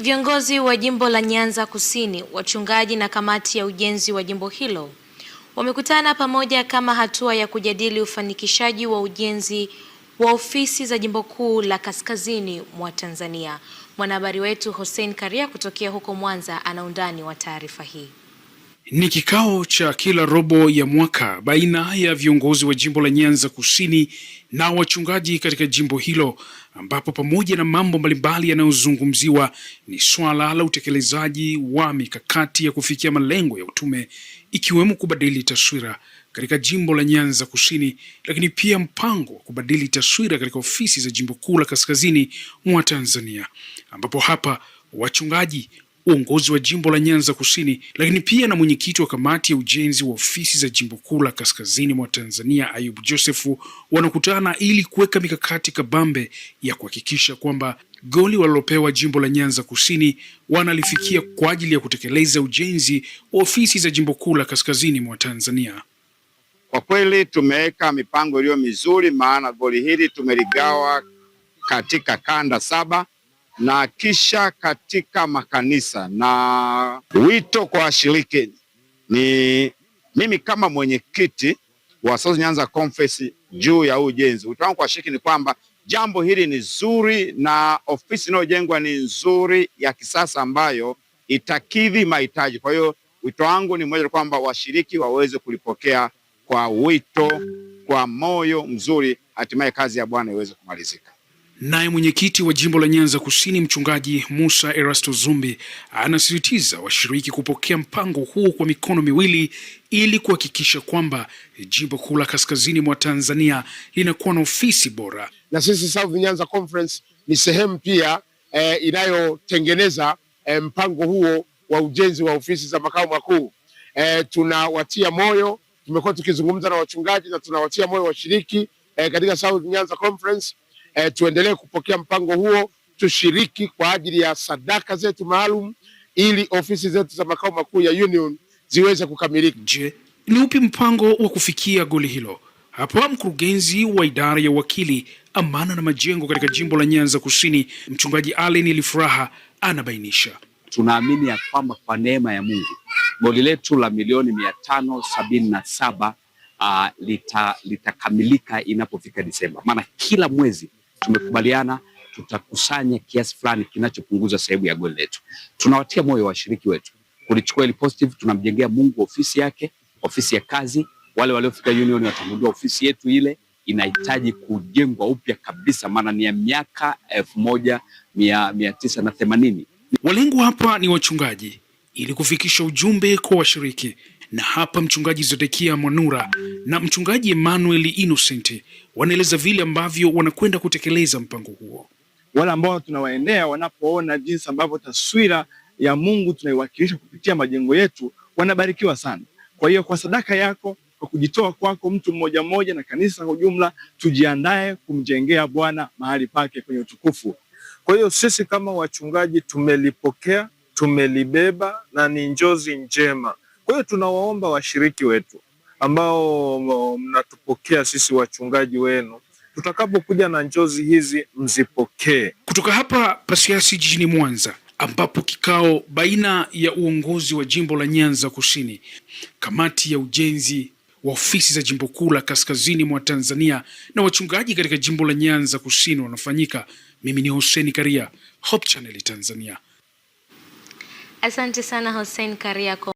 Viongozi wa jimbo la Nyanza Kusini, wachungaji na kamati ya ujenzi wa jimbo hilo wamekutana pamoja kama hatua ya kujadili ufanikishaji wa ujenzi wa ofisi za jimbo kuu la kaskazini mwa Tanzania. Mwanahabari wetu Hussein Karia kutokea huko Mwanza ana undani wa taarifa hii. Ni kikao cha kila robo ya mwaka baina ya viongozi wa jimbo la Nyanza Kusini na wachungaji katika jimbo hilo, ambapo pamoja na mambo mbalimbali yanayozungumziwa ni swala la utekelezaji wa mikakati ya kufikia malengo ya utume, ikiwemo kubadili taswira katika jimbo la Nyanza Kusini, lakini pia mpango wa kubadili taswira katika ofisi za jimbo kuu la kaskazini mwa Tanzania, ambapo hapa wachungaji, uongozi wa jimbo la Nyanza Kusini, lakini pia na mwenyekiti wa kamati ya ujenzi wa ofisi za jimbo kuu la kaskazini mwa Tanzania Ayub Joseph wanakutana ili kuweka mikakati kabambe ya kuhakikisha kwamba goli walilopewa jimbo la Nyanza Kusini wanalifikia kwa ajili ya kutekeleza ujenzi wa ofisi za jimbo kuu la kaskazini mwa Tanzania. Kwa kweli tumeweka mipango iliyo mizuri, maana goli hili tumeligawa katika kanda 7 na kisha katika makanisa, na wito kwa washiriki ni mimi kama mwenyekiti wa South Nyanza Conference juu ya ujenzi. Wito wangu kwa washiriki ni kwamba jambo hili ni zuri na ofisi inayojengwa ni nzuri ya kisasa ambayo itakidhi mahitaji. Kwa hiyo wito wangu ni mmoja, kwamba washiriki waweze kulipokea kwa wito, kwa moyo mzuri, hatimaye kazi ya Bwana iweze kumalizika. Naye mwenyekiti wa jimbo la Nyanza Kusini Mchungaji Musa Erasto Zumbi anasisitiza washiriki kupokea mpango huu kwa mikono miwili ili kuhakikisha kwamba jimbo kuu la kaskazini mwa Tanzania linakuwa na ofisi bora. Na sisi South Nyanza Conference ni sehemu pia inayotengeneza mpango huo wa ujenzi wa ofisi za makao makuu. Tunawatia moyo, tumekuwa tukizungumza na wachungaji na tunawatia moyo washiriki katika South Nyanza Conference. Tuendelee kupokea mpango huo, tushiriki kwa ajili ya sadaka zetu maalum ili ofisi zetu za makao makuu ya Union ziweze kukamilika. Je, ni upi mpango wa kufikia goli hilo? Hapa mkurugenzi wa idara ya wakili, amana na majengo katika jimbo la Nyanza Kusini Mchungaji Allen Elifuraha anabainisha. Tunaamini ya kwamba kwa neema ya Mungu goli letu la milioni 577 litakamilika inapofika Disemba. Maana kila mwezi tumekubaliana tutakusanya kiasi fulani kinachopunguza sehemu ya goli letu. Tunawatia moyo washiriki wetu kulichukua ile positive. Tunamjengea Mungu ofisi yake, ofisi ya kazi. Wale waliofika Union watagundua ofisi yetu ile inahitaji kujengwa upya kabisa, maana ni ya miaka 1980. Walengwa hapa ni wachungaji ili kufikisha ujumbe kwa washiriki, na hapa mchungaji Zedekia Mwanura na mchungaji Emmanuel Innocent wanaeleza vile ambavyo wanakwenda kutekeleza mpango huo. Wale ambao tunawaendea wanapoona jinsi ambavyo taswira ya Mungu tunaiwakilisha kupitia majengo yetu wanabarikiwa sana. Kwa hiyo kwa sadaka yako, kwa kujitoa kwako mtu mmoja mmoja na kanisa kwa ujumla, tujiandae kumjengea Bwana mahali pake kwenye utukufu. Kwa hiyo sisi kama wachungaji tumelipokea, tumelibeba na ni njozi njema. Kwa hiyo tunawaomba washiriki wetu ambao mnatupokea sisi wachungaji wenu, tutakapokuja na njozi hizi mzipokee. Kutoka hapa Pasiansi jijini Mwanza, ambapo kikao baina ya uongozi wa jimbo la Nyanza Kusini, kamati ya ujenzi wa ofisi za jimbo kuu la kaskazini mwa Tanzania na wachungaji katika jimbo la Nyanza Kusini wanafanyika. Mimi ni Hussein Karia, Hope Channel Tanzania. Asante sana Hussein Karia.